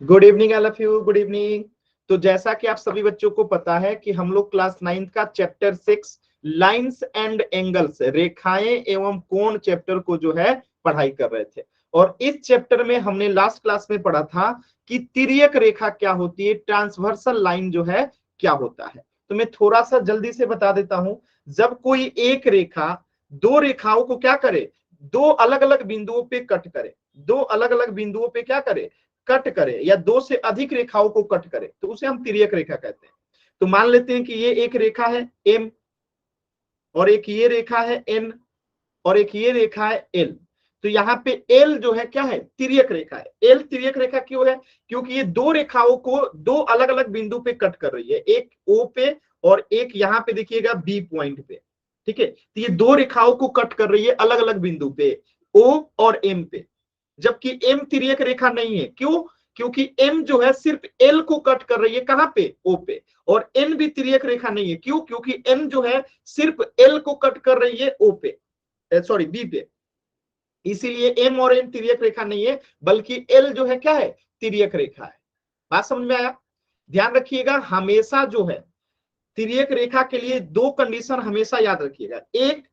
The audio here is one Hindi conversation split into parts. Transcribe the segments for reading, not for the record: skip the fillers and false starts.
Good evening all of you, good evening. तो जैसा कि आप सभी बच्चों को पता है कि हम लोग क्लास 9 का चैप्टर 6 लाइंस एंड एंगल्स, रेखाएं एवं कोण चैप्टर को जो है पढ़ाई कर रहे थे। और इस चैप्टर में हमने लास्ट क्लास में पढ़ा था कि तिर्यक रेखा क्या होती है, ट्रांसवर्सल लाइन जो है क्या होता है। तो मैं थोड़ा सा जल्दी से बता देता हूं। जब कोई एक रेखा दो रेखाओं को क्या करे, दो अलग अलग बिंदुओं पे कट करे, दो अलग अलग बिंदुओं पे क्या करे, कट करे, या दो से अधिक रेखाओं को कट करे, तो उसे हम तिर्यक रेखा कहते हैं। तो मान लेते हैं कि ये एक रेखा है एम, और एक ये रेखा है एन, और एक ये रेखा है एल। तो यहाँ पे एल जो है क्या है, तिर्यक रेखा है। एल तिर्यक रेखा क्यों है, क्योंकि ये दो रेखाओं को दो अलग अलग बिंदु पे कट कर रही है, एक ओ पे और एक यहाँ पे देखिएगा बी पॉइंट पे। ठीक है, तो ये दो रेखाओं को कट कर रही है अलग अलग बिंदु पे, ओ और एम पे। जबकि एम तिर्यक रेखा नहीं है, क्यों, क्योंकि एम जो है सिर्फ एल को कट कर रही है, कहां पे, ओ पे। और एन भी तिर्यक रेखा नहीं है, क्यों, क्योंकि एन जो है सिर्फ एल को कट कर रही है ओ पे, सॉरी बी पे। इसीलिए एम और एन तिर्यक रेखा नहीं है, बल्कि एल जो है क्या है, तिर्यक रेखा है। बात समझ में आया। ध्यान रखिएगा, हमेशा जो है तिर्यक रेखा के लिए दो कंडीशन हमेशा याद रखिएगा। एक,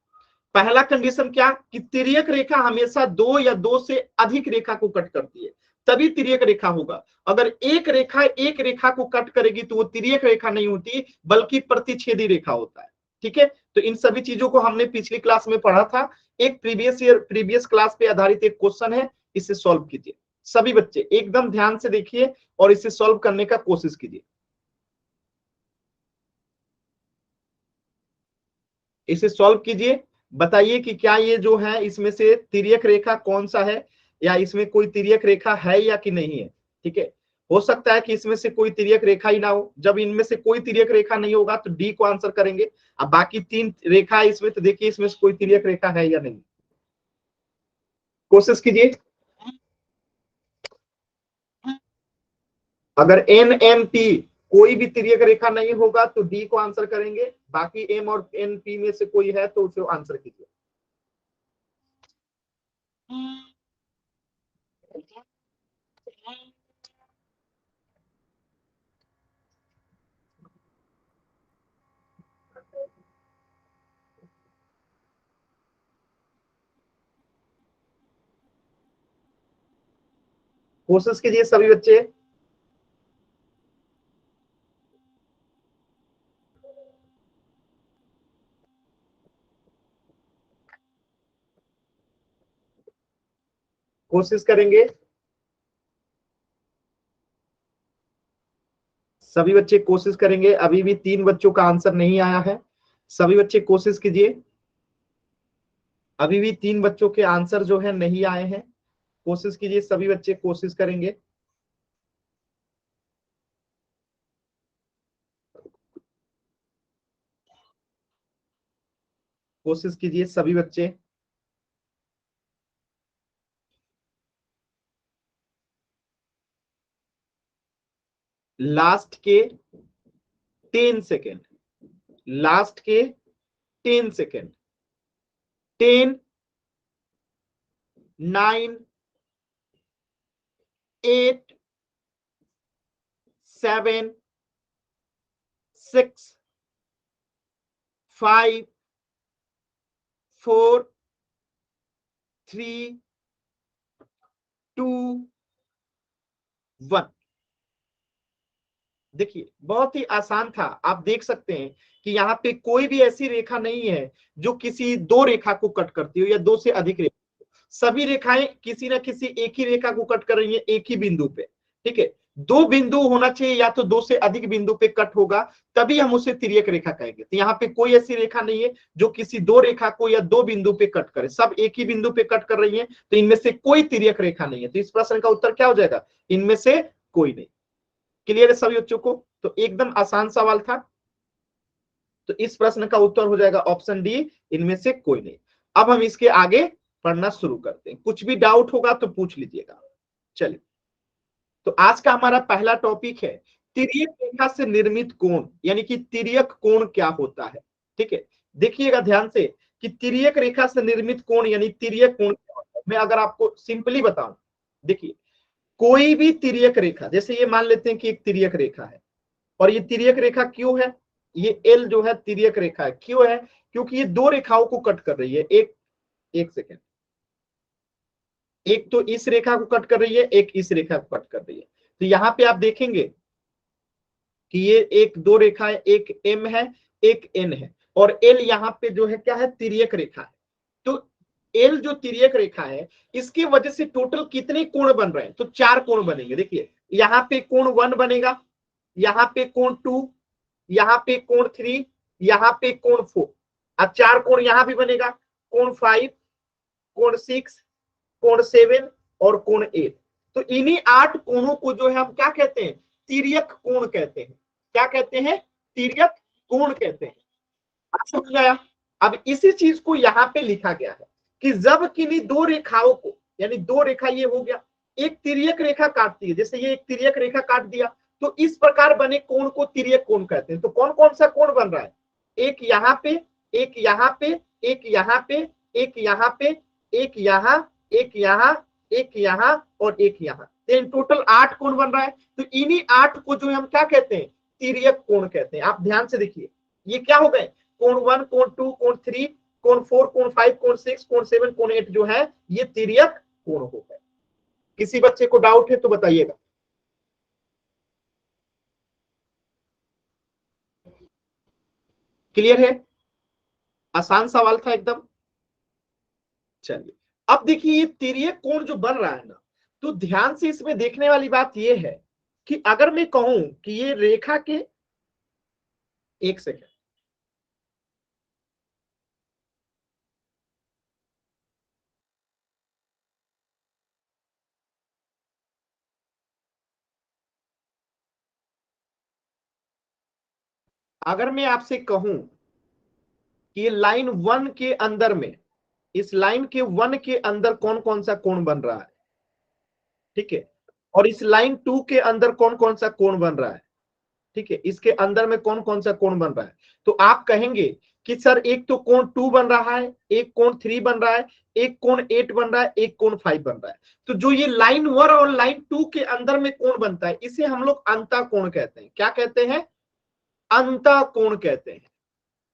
पहला कंडीशन क्या, कि तिर्यक रेखा हमेशा दो या दो से अधिक रेखा को कट करती है, तभी तिर्यक रेखा होगा। अगर एक रेखा को कट करेगी तो वो तिर्यक रेखा नहीं होती, बल्कि प्रतिच्छेदी रेखा होता है। ठीक है, तो इन सभी चीजों को हमने पिछली क्लास में पढ़ा था। एक प्रीवियस क्लास पे आधारित एक क्वेश्चन है, इसे सॉल्व कीजिए। सभी बच्चे एकदम ध्यान से देखिए और इसे सॉल्व करने का कोशिश कीजिए। इसे सॉल्व कीजिए, बताइए कि क्या ये जो है इसमें से तिर्यक रेखा कौन सा है, या इसमें कोई तिर्यक रेखा है या कि नहीं है। ठीक है, हो सकता है कि इसमें से कोई तिर्यक रेखा ही ना हो। जब इनमें से कोई तिर्यक रेखा नहीं होगा तो डी को आंसर करेंगे। अब बाकी तीन रेखा है इसमें, तो देखिए इसमें से कोई तिर्यक रेखा है या नहीं, कोशिश कीजिए। अगर एन एम पी कोई भी तिर्यक रेखा नहीं होगा तो डी को आंसर करेंगे, बाकी एम और एन पी में से कोई है तो उसे आंसर कीजिए। कोशिश कीजिए सभी बच्चे। कोशिश करेंगे, सभी बच्चे कोशिश करेंगे। अभी भी तीन बच्चों का आंसर नहीं आया है, सभी बच्चे कोशिश कीजिए। अभी भी तीन बच्चों के आंसर जो है नहीं आए हैं, कोशिश कीजिए, सभी बच्चे कोशिश करेंगे। कोशिश कीजिए सभी बच्चे। लास्ट के 10 सेकेंड, लास्ट के 10 सेकेंड। 10, 9, 8, 7, 6, 5, 4, 3, 2, 1। देखिए बहुत ही आसान था। आप देख सकते हैं कि यहाँ पे कोई भी ऐसी रेखा नहीं है जो किसी दो रेखा को कट करती हो या दो से अधिक रेखा। सभी रेखाएं किसी ना किसी एक ही रेखा को कट कर रही है, एक ही बिंदु पे। ठीक है, दो बिंदु होना चाहिए या तो दो से अधिक बिंदु पे कट होगा, तभी हम उसे तिर्यक रेखा कहेंगे। तो यहाँ पे कोई ऐसी रेखा नहीं है जो किसी दो रेखा को या दो बिंदु पे कट करे, सब एक ही बिंदु पे कट कर रही है, तो इनमें से कोई तिर्यक रेखा नहीं है। तो इस प्रश्न का उत्तर क्या हो जाएगा, इनमें से कोई नहीं। क्लियर है सभी बच्चों को। तो एकदम आसान सवाल था, तो इस प्रश्न का उत्तर हो जाएगा ऑप्शन डी, इनमें से कोई नहीं। अब हम इसके आगे पढ़ना शुरू करते हैं, कुछ भी डाउट होगा तो पूछ लीजिएगा। चलिए, तो आज का हमारा पहला टॉपिक है तिर्यक रेखा से निर्मित कोण, यानी कि तिर्यक कोण क्या होता है। ठीक है, देखिएगा ध्यान से कि तिर्यक रेखा से निर्मित कोण यानी तिर्यक कोण क्या होता है। मैं अगर आपको सिंपली बताऊं, देखिए कोई भी तिर्यक रेखा, जैसे ये मान लेते हैं कि एक तिर्यक रेखा है और ये तिर्यक रेखा क्यों है, ये एल जो है तिर्यक रेखा है, क्यों है, क्योंकि ये दो रेखाओं को कट कर रही है। एक सेकेंड, एक तो इस रेखा को कट कर रही है, एक इस रेखा को कट कर रही है। तो यहां पे आप देखेंगे कि ये एक दो रेखा है, एक एम है एक एन है, और एल यहाँ पे जो है क्या है, तिर्यक रेखा है। तो एल जो तिर्यक रेखा है, इसकी वजह से टोटल कितने कोण बन रहे हैं, तो 4 कोण बनेंगे। देखिए यहाँ पे कोण 1 बनेगा, यहाँ पे कोण 2, यहाँ पे कोण 3, यहाँ पे कोण 4, अब 4 कोण यहाँ भी बनेगा, कोण 5, कोण 6, कोण 7 और कोण 8। तो इन्हीं 8 कोणों को जो है हम क्या कहते हैं, तिर्यक कोण कहते हैं। क्या कहते हैं, तिर्यक कोण कहते हैं। समझ आया। अब इसी चीज को यहाँ पे लिखा गया है कि जब किन्हीं दो रेखाओं को, यानी दो रेखा ये हो गया, एक तिर्यक रेखा काटती है, जैसे ये एक तिर्यक रेखा काट दिया, तो इस प्रकार बने कोण को तिर्यक कोण कहते हैं। तो कौन कौन सा कोण बन रहा है, एक यहाँ पे, एक यहाँ पे, एक यहाँ पे, एक यहाँ पे, एक यहाँ, एक यहाँ, एक यहाँ और एक यहाँ, तो इन टोटल 8 कोण बन रहा है। तो इन्हीं 8 को जो हम क्या कहते हैं, तिर्यक कोण कहते हैं। आप ध्यान से देखिए, ये क्या हो गए, कोण 1, कोण 2, कोण 3, कोण 4, कोण 5, कोण 6, कोण 7, कोण 8 जो है ये तिर्यक कोण हो गए। किसी बच्चे को डाउट है तो बताइएगा। क्लियर है, आसान सवाल था एकदम। चलिए अब देखिए ये तिर्यक कोण जो बन रहा है ना, तो ध्यान से इसमें देखने वाली बात ये है कि अगर मैं कहूं कि ये रेखा के, एक सेकंड, अगर मैं आपसे कहूं कि ये लाइन 1 के अंदर में, इस लाइन के 1 के अंदर कौन कौन सा कोण बन रहा है, ठीक है, और इस लाइन 2 के अंदर कौन कौन सा कोण बन रहा है, ठीक है, इसके अंदर में कौन कौन सा कोण बन रहा है, तो आप कहेंगे कि सर एक तो कोण 2 बन रहा है, एक कोण 3 बन रहा है, एक कोण 8 बन रहा है, एक कोण 5 बन रहा है। तो जो ये लाइन 1 और लाइन 2 के अंदर में कोण बनता है, इसे हम लोग अंतः कोण कहते हैं। क्या कहते हैं, अंतः कोण कहते हैं।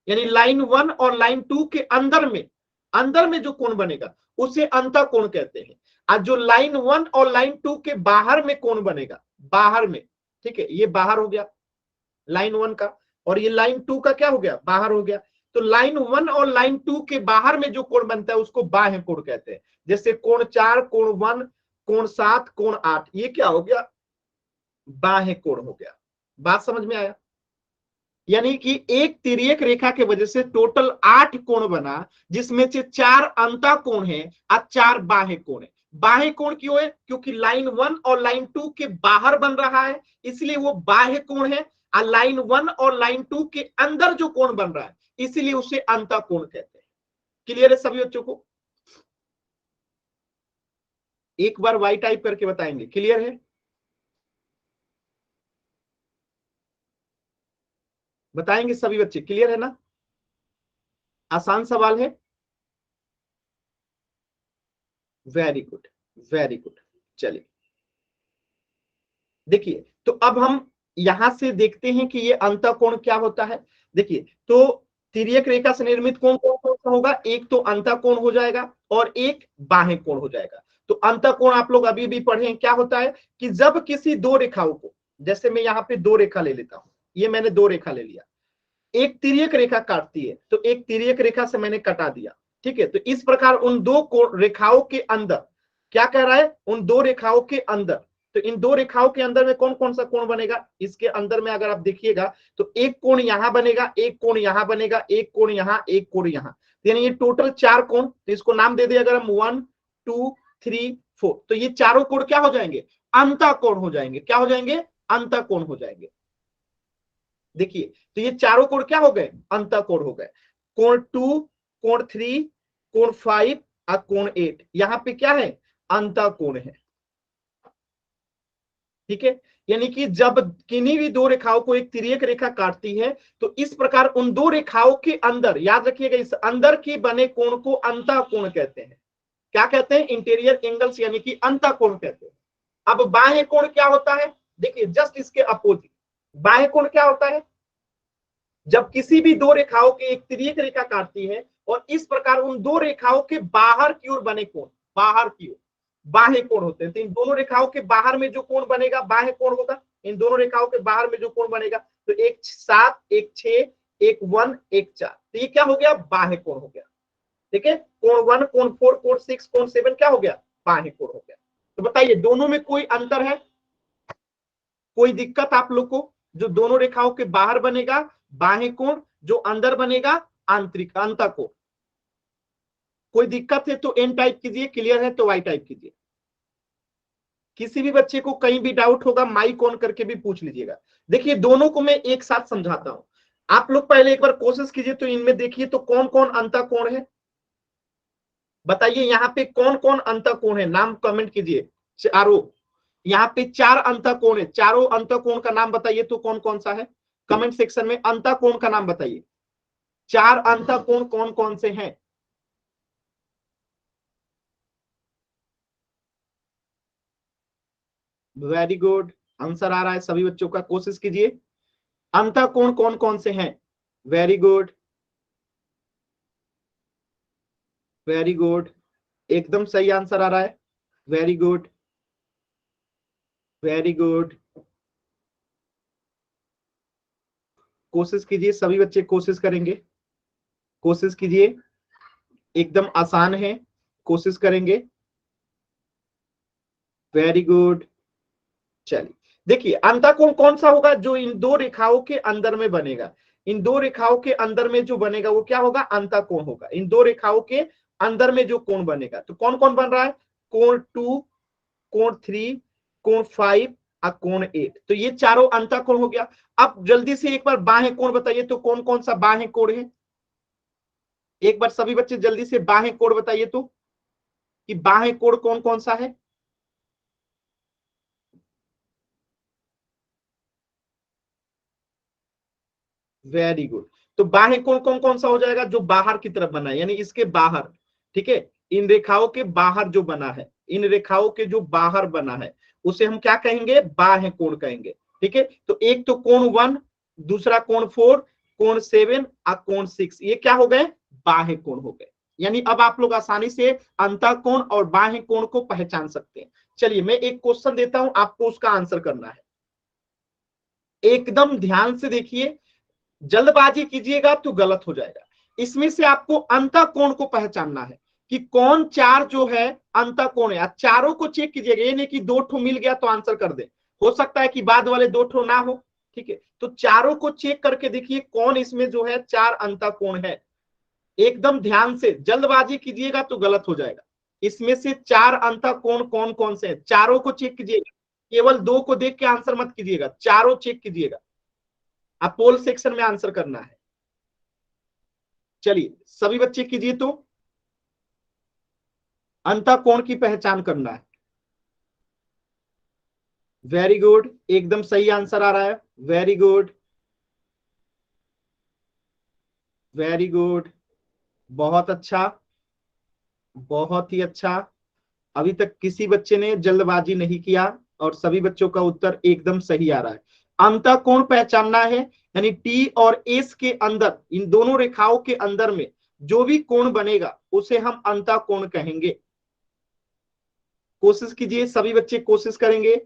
यानी लाइन 1 और लाइन 2 के अंदर में जो कोण बनेगा उसे अंतः कोण कहते हैं। और जो लाइन 1 और लाइन 2 के बाहर में कोण बनेगा, बाहर में, ठीक है, ये बाहर हो गया लाइन 1 का, और ये लाइन 2 का क्या हो गया, बाहर हो गया। तो लाइन 1 और लाइन 2 के बाहर में जो कोण बनता है उसको बाह्य कोण कहते हैं। जैसे कोण 4, कोण 1, कोण 7, कोण 8, ये क्या हो गया, बाह्य कोण हो गया। बात समझ में आया। यानी कि एक तिर्यक रेखा के वजह से टोटल 8 कोण बना, जिसमें से 4 अंतः कोण है और 4 बाह्य कोण है। बाह्य कोण क्यों है, क्योंकि लाइन 1 और लाइन 2 के बाहर बन रहा है, इसलिए वो बाह्य कोण है। और लाइन 1 और लाइन 2 के अंदर जो कोण बन रहा है, इसलिए उसे अंतः कोण कहते हैं। क्लियर है सभी बच्चों को। एक बार वाई टाइप करके बताएंगे, क्लियर है, बताएंगे सभी बच्चे, क्लियर है ना, आसान सवाल है। Very good, very good. चलिए देखिए, तो अब हम यहां से देखते हैं कि ये अंतःकोण क्या होता है। देखिए, तो तिर्यक रेखा से निर्मित कोण कौन कौन सा होगा, एक तो अंतःकोण हो जाएगा और एक बाह्य कोण हो जाएगा। तो अंतःकोण आप लोग अभी भी पढ़े हैं, क्या होता है कि जब किसी दो रेखाओं को, जैसे मैं यहाँ पे दो रेखा ले लेता हूं, ये मैंने दो रेखा ले लिया, एक तिर्यक रेखा काटती है, तो एक तिर्यक रेखा से मैंने कटा दिया, ठीक है। तो इस प्रकार उन दो रेखाओं के अंदर, क्या कह रहा है, उन दो रेखाओं के अंदर, तो इन दो रेखाओं के अंदर में कौन कौन सा कोण बनेगा, इसके अंदर में अगर आप देखिएगा तो एक कोण यहां बनेगा, एक कोण यहां बनेगा, एक कोण यहां, एक कोण यहां, यानी ये टोटल 4 कोण। तो इसको नाम दे दिया अगर हम 1 2 3 4, तो ये चारों कोण क्या हो जाएंगे, अंतः कोण हो जाएंगे। क्या हो जाएंगे, अंतः कोण हो जाएंगे। देखिए, तो ये चारों कोण क्या हो गए, अंतः कोण हो गए। कोण 2, कोण 3, कोण 5 और कोण 8, यहां पे क्या है, अंतः कोण है, ठीक है। यानी कि जब किन्हीं भी दो रेखाओं को एक तिर्यक रेखा काटती है, तो इस प्रकार उन दो रेखाओं के अंदर, याद रखिएगा, इस अंदर के बने कोण को अंतः कोण कहते हैं। क्या कहते हैं, इंटीरियर एंगल्स, यानी कि अंतः कोण कहते हैं। अब बाह्य कोण क्या होता है, देखिए जस्ट इसके अपोजिट। बाह्य कोण क्या होता है, जब किसी भी दो रेखाओं की एक तिर्यक रेखा काटती है और इस प्रकार उन दो रेखाओं के बाहर की ओर बने कोण, बाहर की ओर बाह्य कोण होते हैं। तो इन दोनों रेखाओं के बाहर में जो कोण बनेगा बाह्य कोण होगा। इन दोनों रेखाओं के बाहर में जो कोण बनेगा, तो एक 7, एक 6, एक 1, एक 4, तो ये क्या हो गया, बाह्य कोण हो गया। ठीक है, कोण 1, कोण 4, कोण 6, कोण 7 क्या हो गया, बाह्य कोण हो गया। तो बताइए दोनों में कोई अंतर है, कोई दिक्कत आप लोग को, जो दोनों रेखाओं के बाहर बनेगा बाह्य कोण, जो अंदर बनेगा आंतरिक अंतःकोण। कोई दिक्कत है तो एन टाइप कीजिए, क्लियर है तो वाई टाइप कीजिए। किसी भी बच्चे को कहीं भी डाउट होगा माइक ऑन करके भी पूछ लीजिएगा। देखिए दोनों को मैं एक साथ समझाता हूं, आप लोग पहले एक बार कोशिश कीजिए। तो इनमें देखिए तो कौन कौन अंतःकोण है, बताइए यहाँ पे कौन कौन अंतःकोण है, नाम कमेंट कीजिए। चारों, यहाँ पे 4 अंतःकोण है, चारों अंतःकोण का नाम बताइए तो कौन कौन सा है, कमेंट सेक्शन में अंतःकोण का नाम बताइए। 4 अंतःकोण कौन कौन से हैं। वेरी गुड, आंसर आ रहा है सभी बच्चों का, कोशिश कीजिए। अंतःकोण कौन कौन से हैं, वेरी गुड, वेरी गुड, एकदम सही आंसर आ रहा है, वेरी गुड, वेरी गुड। कोशिश कीजिए, सभी बच्चे कोशिश करेंगे, कोशिश कीजिए, एकदम आसान है, कोशिश करेंगे, वेरी गुड। चलिए देखिए अंतःकोण कौन सा होगा, जो इन दो रेखाओं के अंदर में बनेगा। इन दो रेखाओं के अंदर में जो बनेगा वो क्या होगा, अंतःकोण होगा। इन दो रेखाओं के अंदर में जो कोण बनेगा, तो कौन कौन बन रहा है, कोण 2, कोण 3, कोण 5 और कोण 8, तो ये चारों अंतःकोण हो गया। अब जल्दी से एक बार बाह्य कोण बताइए तो कौन कौन सा बाह्य कोण है, एक बार सभी बच्चे जल्दी से बाह्य कोण बताइए तो, कि बाह्य कोण कौन कौन सा है। वेरी गुड, तो बाह्य कोण कौन कौन सा हो जाएगा, जो बाहर की तरफ बना है, यानी इसके बाहर। ठीक है, इन रेखाओं के बाहर जो बना है, इन रेखाओं के जो बाहर बना है उसे हम क्या कहेंगे, बाह्य कोण कहेंगे। ठीक है, तो एक तो कोण 1, दूसरा कोण 4, कोण 7 और कोण 6, ये क्या हो गए, बाह्य कोण हो गए। यानी अब आप लोग आसानी से अंतःकोण और बाह्य कोण को पहचान सकते हैं। चलिए मैं एक क्वेश्चन देता हूं, आपको उसका आंसर करना है, एकदम ध्यान से देखिए, जल्दबाजी कीजिएगा तो गलत हो जाएगा। इसमें से आपको अंतःकोण को पहचानना है कि कौन चार जो है अंतःकोण है, चारों को चेक कीजिएगा, ये नहीं कि दो ठो मिल गया तो आंसर कर दे, हो सकता है कि बाद वाले दो ठो ना हो। ठीक है, तो चारों को चेक करके देखिए कौन इसमें जो है चार अंतःकोण है। एकदम ध्यान से, जल्दबाजी कीजिएगा तो गलत हो जाएगा। इसमें से चार अंतःकोण कौन कौन से हैं, चारों को चेक कीजिएगा, केवल दो को देख के आंसर मत कीजिएगा, चारों चेक कीजिएगा। आप पोल सेक्शन में आंसर करना है। चलिए सभी बच्चे कीजिए तो, अंतःकोण की पहचान करना है। वेरी गुड, एकदम सही आंसर आ रहा है, वेरी गुड, वेरी गुड, बहुत अच्छा, बहुत ही अच्छा। अभी तक किसी बच्चे ने जल्दबाजी नहीं किया और सभी बच्चों का उत्तर एकदम सही आ रहा है। अंतःकोण पहचानना है, यानी टी और एस के अंदर, इन दोनों रेखाओं के अंदर में जो भी कोण बनेगा उसे हम अंतःकोण कहेंगे। कोशिश कीजिए, सभी बच्चे कोशिश करेंगे।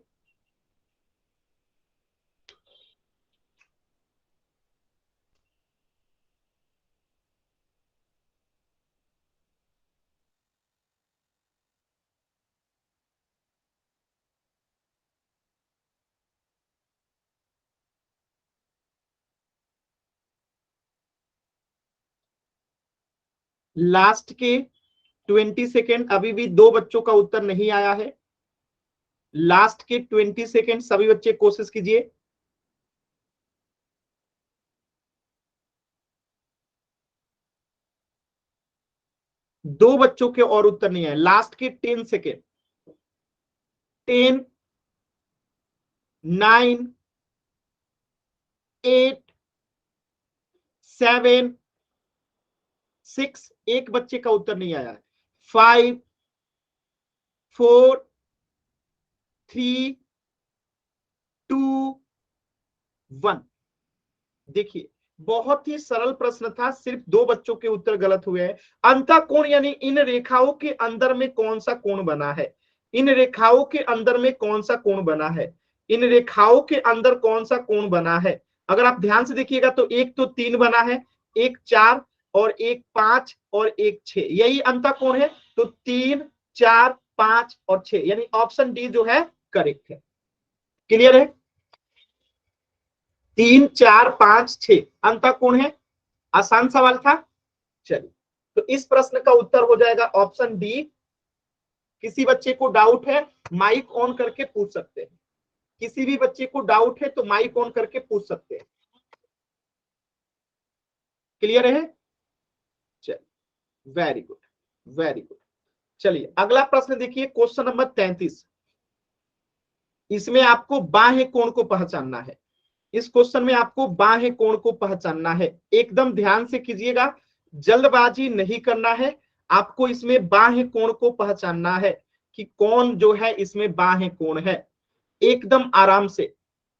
लास्ट के 20 सेकेंड, अभी भी दो बच्चों का उत्तर नहीं आया है। लास्ट के 20 सेकेंड सभी बच्चे कोशिश कीजिए। दो बच्चों के और उत्तर नहीं आए, लास्ट के 10 सेकेंड। 10, 9, 8, 7, 6, एक बच्चे का उत्तर नहीं आया है। 5, 4, 3 2 1। देखिए बहुत ही सरल प्रश्न था, सिर्फ 2 बच्चों के उत्तर गलत हुए हैं। अंतःकोण यानी इन रेखाओं के अंदर में कौन सा कोण बना है, इन रेखाओं के अंदर में कौन सा कोण बना है, इन रेखाओं के अंदर कौन सा कोण बना है। अगर आप ध्यान से देखिएगा तो एक तो 3 बना है, एक 4 और एक 5 और एक 6, यही अंतःकोण है। तो 3 4 5 और 6 यानी ऑप्शन डी जो है करेक्ट है। क्लियर है? 3 4 5 6 अंतःकोण है। आसान सवाल था। चलिए तो इस प्रश्न का उत्तर हो जाएगा ऑप्शन डी। किसी बच्चे को डाउट है माइक ऑन करके पूछ सकते हैं, किसी भी बच्चे को डाउट है तो माइक ऑन करके पूछ सकते हैं। क्लियर है? चलिए वेरी गुड, वेरी गुड। चलिए अगला प्रश्न देखिए, क्वेश्चन नंबर 33। इसमें आपको बाह्य कोण को पहचानना है। इस क्वेश्चन में आपको बाह्य कोण को पहचानना है। एकदम ध्यान से कीजिएगा, जल्दबाजी नहीं करना है। आपको इसमें बाह्य कोण को पहचानना है कि कौन जो है इसमें बाह्य कोण है। एकदम आराम से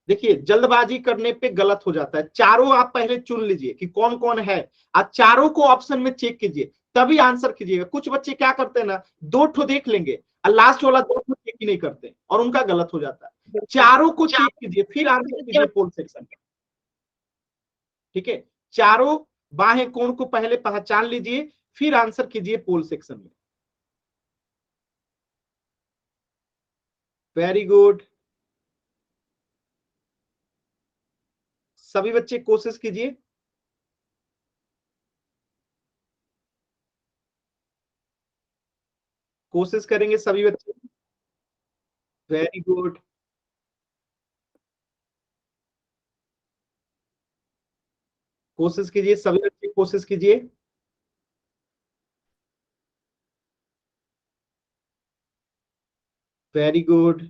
देखिए, जल्दबाजी करने पे गलत हो जाता है। चारों आप पहले चुन लीजिए कि कौन कौन है, आप चारों को ऑप्शन में चेक कीजिए तभी आंसर कीजिएगा। कुछ बच्चे क्या करते हैं ना, 2 ठो देख लेंगे और लास्ट वाला 2 ठो चेक ही नहीं करते और उनका गलत हो जाता है। चारों को चेक कीजिए फिर आंसर कीजिए पोल सेक्शन में। ठीक है, चारों बाह्य कोण को पहले पहचान लीजिए फिर आंसर कीजिए पोल सेक्शन में। वेरी गुड, सभी बच्चे कोशिश कीजिए। कोशिश करेंगे सभी बच्चे। वेरी गुड, कोशिश कीजिए सभी बच्चे, कोशिश कीजिए। Very good.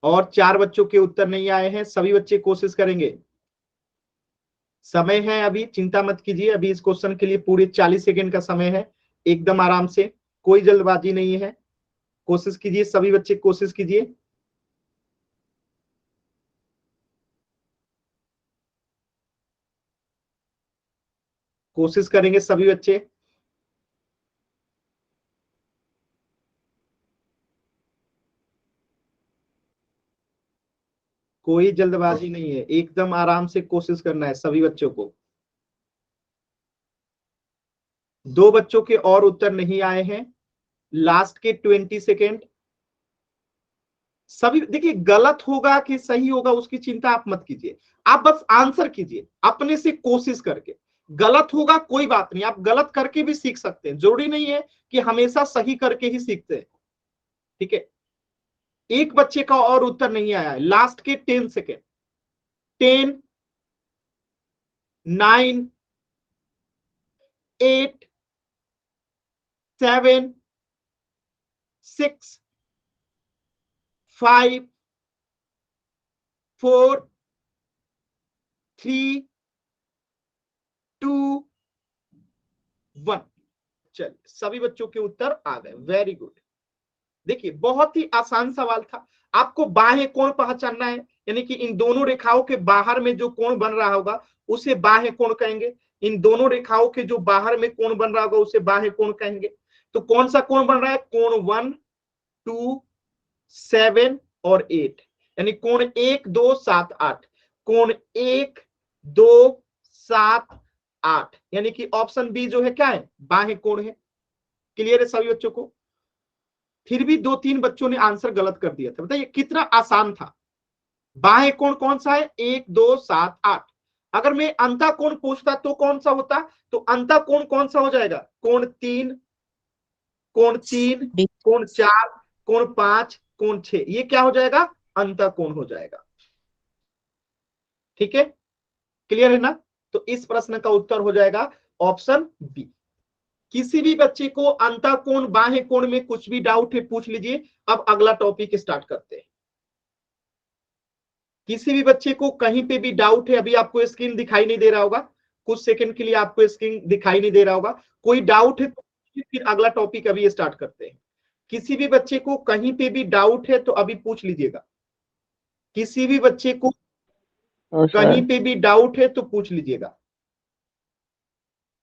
और 4 बच्चों के उत्तर नहीं आए हैं, सभी बच्चे कोशिश करेंगे। समय है अभी, चिंता मत कीजिए, अभी इस क्वेश्चन के लिए पूरे 40 सेकेंड का समय है। एकदम आराम से, कोई जल्दबाजी नहीं है। कोशिश कीजिए सभी बच्चे, कोशिश कीजिए। कोशिश करेंगे सभी बच्चे। कोई जल्दबाजी नहीं है, एकदम आराम से कोशिश करना है सभी बच्चों को। 2 बच्चों के और उत्तर नहीं आए हैं, लास्ट के 20 सेकेंड। सभी देखिए, गलत होगा कि सही होगा उसकी चिंता आप मत कीजिए, आप बस आंसर कीजिए अपने से कोशिश करके। गलत होगा कोई बात नहीं, आप गलत करके भी सीख सकते हैं, जरूरी नहीं है कि हमेशा सही करके ही सीखते हैं। ठीक है, एक बच्चे का और उत्तर नहीं आया है, लास्ट के 10 सेकेंड। 10 9 8 7 6 5 4 3 2 1। चलिए सभी बच्चों के उत्तर आ गए, वेरी गुड। देखिए बहुत ही आसान सवाल था। आपको बाह्य कोण पहचानना है, यानी कि इन दोनों रेखाओं के बाहर में जो कोण बन रहा होगा उसे बाह्य कोण कहेंगे। इन दोनों रेखाओं के जो बाहर में कोण बन रहा होगा उसे बाह्य कोण कहेंगे। तो कौन सा कोण बन रहा है, कोण 1 2 7 और 8, यानी कोण 1 2 7 8, कोण 1 2 7 8, यानी कि ऑप्शन बी जो है क्या है, बाह्य कोण है। क्लियर है सभी बच्चों को? फिर भी 2-3 बच्चों ने आंसर गलत कर दिया था, बताइए कितना आसान था। बाह्य कोण कौन सा है, 1 2 7 8। अगर मैं अंतःकोण पूछता तो कौन सा होता, तो अंतःकोण कौन सा हो जाएगा, कोण 3 कोण 3 कोण 4 कोण 5 कोण 6, ये क्या हो जाएगा, अंतःकोण हो जाएगा। ठीक है, क्लियर है ना? तो इस प्रश्न का उत्तर हो जाएगा ऑप्शन बी। किसी भी बच्चे को अंतःकोण बाह्य कोण में कुछ भी डाउट है पूछ लीजिए। अब अगला टॉपिक स्टार्ट करते हैं। किसी भी बच्चे को कहीं पे भी डाउट है, अभी आपको स्क्रीन दिखाई नहीं दे रहा होगा, कुछ सेकंड के लिए आपको स्क्रीन दिखाई नहीं दे रहा होगा, कोई डाउट है तो फिर अगला टॉपिक अभी स्टार्ट करते हैं। किसी भी बच्चे को कहीं पे भी डाउट है तो अभी पूछ लीजिएगा। किसी भी बच्चे को कहीं पे भी डाउट है तो पूछ लीजिएगा,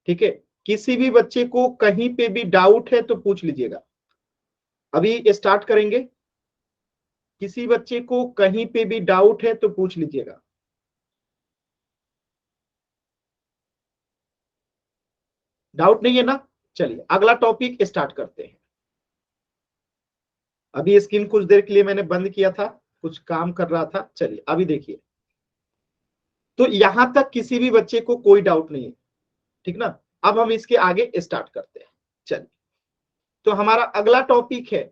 ठीक है। किसी भी बच्चे को कहीं पे भी डाउट है तो पूछ लीजिएगा। अभी स्टार्ट करेंगे। किसी बच्चे को कहीं पे भी डाउट है तो पूछ लीजिएगा। डाउट नहीं है ना? चलिए अगला टॉपिक स्टार्ट करते हैं। अभी स्क्रीन कुछ देर के लिए मैंने बंद किया था, कुछ काम कर रहा था। चलिए अभी देखिए, तो यहां तक किसी भी बच्चे को कोई डाउट नहीं है, ठीक ना। अब हम इसके आगे स्टार्ट करते हैं। चलिए, तो हमारा अगला टॉपिक है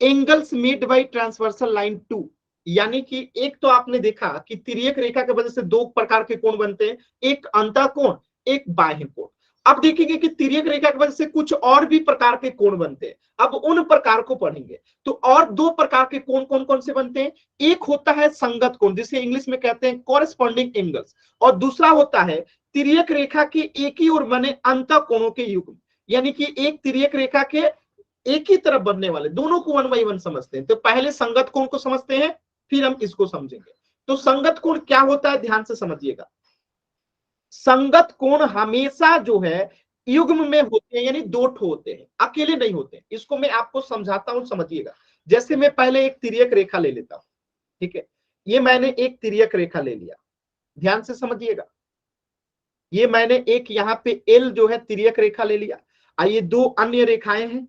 angles made by transversal line two. यानी कि एक तो आपने देखा कि तिर्यक रेखा की वजह से दो प्रकार के कोण बनते हैं, एक अंतःकोण, एक बाह्य कोण। अब देखेंगे कि तिर्यक रेखा की वजह से कुछ और भी प्रकार के कोण बनते हैं। अब उन प्रकार को पढ़ेंगे। तो और दो प्रकार के कोण कौन कौन से बनते हैं? एक होता है संगत कोण, जिसे इंग्लिश में कहते हैं कॉरेस्पॉन्डिंग एंगल्स, और दूसरा होता है तिर्यक रेखा के एक ही ओर बने अंतःकोणों के युग्म। यानी कि एक तिर्यक रेखा के एक ही तरफ बनने वाले, दोनों को वन बाई वन समझते हैं। तो पहले संगत कोण को समझते हैं, फिर हम इसको समझेंगे। तो संगत कोण क्या होता है, ध्यान से समझिएगा। संगत कोण हमेशा जो है युग्म में होते हैं, यानी दो ठो होते हैं, अकेले नहीं होते। इसको मैं आपको समझाता हूं, समझिएगा। जैसे मैं पहले एक तिर्यक रेखा ले लेता हूं, ठीक है। ये मैंने एक तिर्यक रेखा ले लिया, ध्यान से समझिएगा। ये मैंने एक यहाँ पे एल जो है तिर्यक रेखा ले लिया। आइए दो अन्य रेखाएं हैं,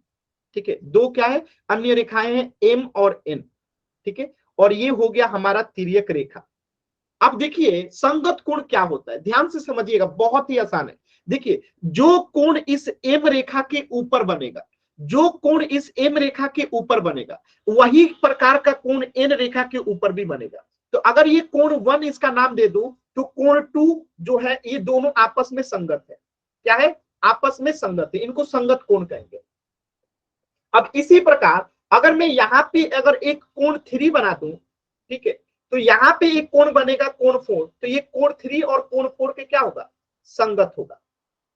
ठीक है। दो क्या है, अन्य रेखाएं हैं, एम और एन, ठीक है। और ये हो गया हमारा तिर्यक रेखा। अब देखिए संगत कोण क्या होता है, ध्यान से समझिएगा, बहुत ही आसान है। देखिए, जो कोण इस एम रेखा के ऊपर बनेगा, जो कोण इस एम रेखा के ऊपर बनेगा, वही प्रकार का कोण एन रेखा के ऊपर भी बनेगा। तो अगर ये कोण वन इसका नाम दे दो, तो कोण टू जो है, ये दोनों आपस में संगत है। क्या है? आपस में संगत है, इनको संगत कोण कहेंगे। अब इसी प्रकार अगर मैं यहाँ पे अगर एक कोण थ्री बना दूं, ठीक है, तो यहाँ पे एक कोण बनेगा कोण फोर, तो ये कोण थ्री और कोण फोर के क्या होगा, संगत होगा।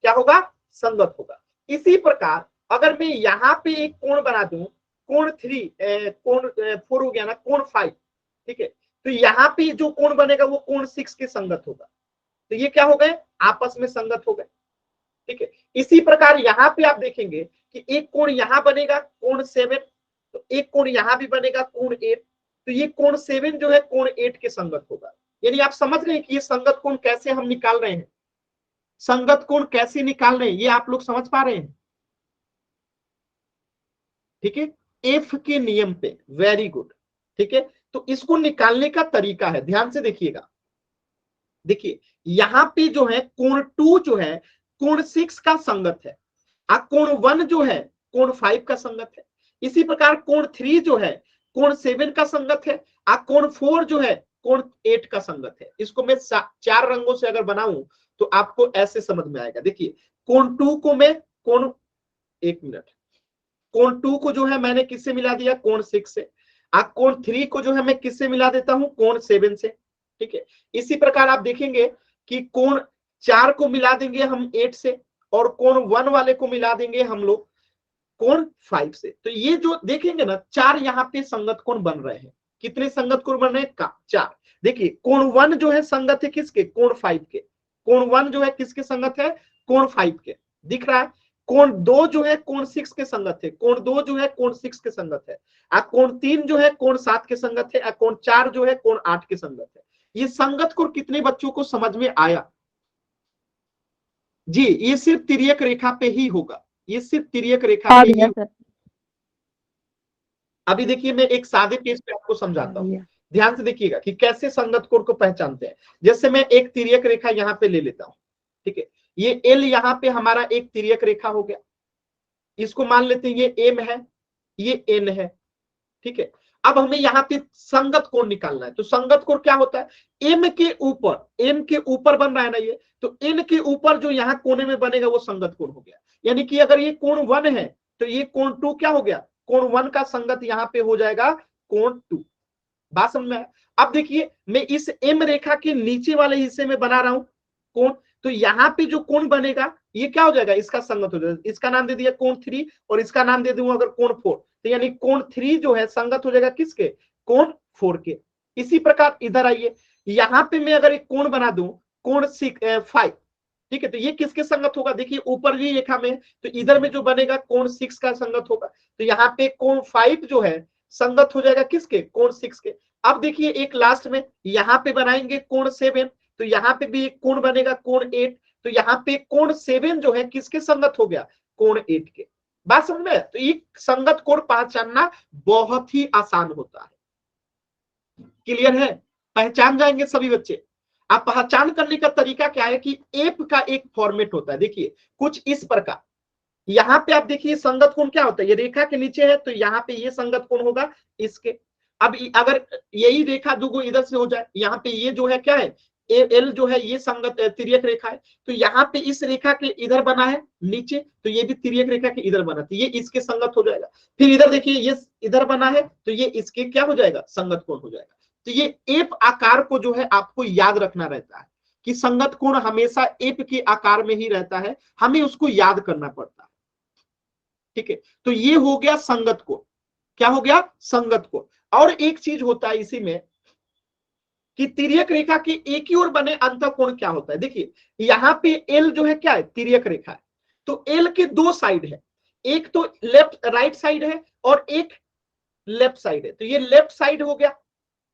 क्या होगा? संगत होगा। इसी प्रकार अगर मैं यहाँ पे एक कोण बना दूं, कोण थ्री, कोण फोर हो गया ना, कोण फाइव, ठीक है, तो यहाँ पे जो कोण बनेगा वो कोण सिक्स के संगत होगा। तो ये क्या हो गए, आपस में संगत हो गए, ठीक है। इसी प्रकार यहाँ पे आप देखेंगे कि एक कोण यहाँ बनेगा कोण सेवन, तो एक कोण यहाँ भी बनेगा कोण एट, तो ये कोण सेवन जो है कोण एट के संगत होगा। यानी आप समझ रहे हैं कि ये संगत कोण कैसे हम निकाल रहे हैं, संगत कोण कैसे निकाल रहे हैं, ये आप लोग समझ पा रहे हैं, ठीक है। एफ के नियम पे, वेरी गुड, ठीक है। तो इसको निकालने का तरीका है, ध्यान से देखिएगा। देखिए यहाँ पे जो है कोण टू जो है कोण सिक्स का संगत है, कोण वन जो है कोण फाइव का संगत है। इसी प्रकार कोण थ्री जो है कोण सेवन का संगत है, कोण फोर जो है कोण एट का संगत है। इसको मैं चार रंगों से अगर बनाऊं तो आपको ऐसे समझ में आएगा। देखिए कोण टू को मैं कोण, एक मिनट, कोण टू को जो है मैंने किससे मिला दिया, कोण सिक्स से। कोण थ्री को जो है मैं किससे मिला देता हूं, कोण सेवन से, ठीक है। इसी प्रकार आप देखेंगे कि कोण चार को मिला देंगे हम एट से, और कोण वन वाले को मिला देंगे हम लोग कोण फाइव से। तो ये जो देखेंगे ना, चार यहाँ पे संगत कोण बन रहे हैं। कितने संगत कोण बन रहे हैं का, चार। देखिए कोण वन जो है संगत है किसके, कोण फाइव के। कोण वन जो है किसके संगत है, कोण फाइव के, दिख रहा है। कोण दो जो है कोण सिक्स के संगत है, कोण दो जो है कोण सिक्स के संगत है। कोण तीन जो है कोण सात के संगत है, कोण चार जो है कोण आठ के संगत है। ये संगत कोण कितने बच्चों को समझ में आया जी? ये सिर्फ तिर्यक रेखा पे ही होगा, ये सिर्फ तिर्यक रेखा पे ही। अभी देखिए मैं एक सादे केस पे आपको समझाता हूँ, ध्यान से देखिएगा कि कैसे संगत कोण को पहचानते हैं। जैसे मैं एक तिर्यक रेखा यहाँ पे ले लेता हूँ, ठीक है। ये एल यहाँ पे हमारा एक तिर्यक रेखा हो गया, इसको मान लेते हैं ये एम है, ये एन है, ठीक है। अब हमें यहाँ पे संगत कोण निकालना है। तो संगत कोण क्या होता है, एम के ऊपर, एम के ऊपर बन रहा है ना ये, तो एन के ऊपर जो यहाँ कोने में बनेगा वो संगत कोण हो गया। यानी कि अगर ये कोण वन है तो ये कोण टू क्या हो गया, कोण वन का संगत यहाँ पे हो जाएगा कोण टू। बात समझ में? अब देखिए मैं इस एम रेखा के नीचे वाले हिस्से में बना रहा हूं कोण, तो यहाँ पे जो कोण बनेगा ये क्या हो जाएगा, इसका संगत हो जाएगा। इसका नाम दे दिया कोण 3 और इसका नाम दे दूंगा अगर कोण 4, तो यानी कोण 3 जो है संगत हो जाएगा किसके, कोण 4 के। इसी प्रकार इधर आइए, यहाँ पे मैं अगर एक कोण बना दूं कोण 5, ठीक है, तो ये किसके संगत होगा, देखिए ऊपर ही रेखा में, तो इधर में जो बनेगा कोण 6 का संगत होगा। तो यहाँ पे कोण 5 जो है संगत हो जाएगा किसके, कोण 6 के। अब देखिए एक लास्ट में यहाँ पे बनाएंगे कोण 7, तो यहाँ पे भी एक कोण बनेगा कोण 8, तो यहाँ पे कोण 7 जो है किसके संगत हो गया, कोण 8 के। बात समझ में? तो ये संगत कोण पहचानना बहुत ही आसान होता है। क्लियर है? पहचान जाएंगे सभी बच्चे। आप पहचान करने का तरीका क्या है कि एप का एक फॉर्मेट होता है, देखिए कुछ इस प्रकार। यहाँ पे आप देखिए संगत कोण क्या होता है, ये रेखा के नीचे है तो यहाँ पे ये संगत कोण होगा इसके। अब अगर यही रेखा दुगो इधर से हो जाए, यहाँ पे ये जो है क्या है, एल जो है ये संगत तिर्यक रेखा है, तो यहाँ पे इस रेखा के इधर बना है नीचे, तो ये भी तिर्यक रेखा के इधर बना, तो ये इसके संगत हो जाएगा। फिर इधर देखिए ये इधर बना है, तो ये इसके क्या हो जाएगा, संगत कोण हो जाएगा। तो ये एप आकार को जो है आपको याद रखना रहता है कि संगत कोण हमेशा एप के आकार में ही रहता है, हमें उसको याद करना पड़ता है। ठीक है, तो ये हो गया संगत कोण। क्या हो गया, संगत कोण। और एक चीज होता है इसी में कि तिर्यक रेखा के एक ही ओर बने अंतःकोण क्या होता है, देखिए यहाँ पे एल जो है क्या है, तिर्यक रेखा है, तो एल के दो साइड है, एक तो लेफ्ट राइट साइड है और एक लेफ्ट साइड है, तो ये लेफ्ट साइड हो गया,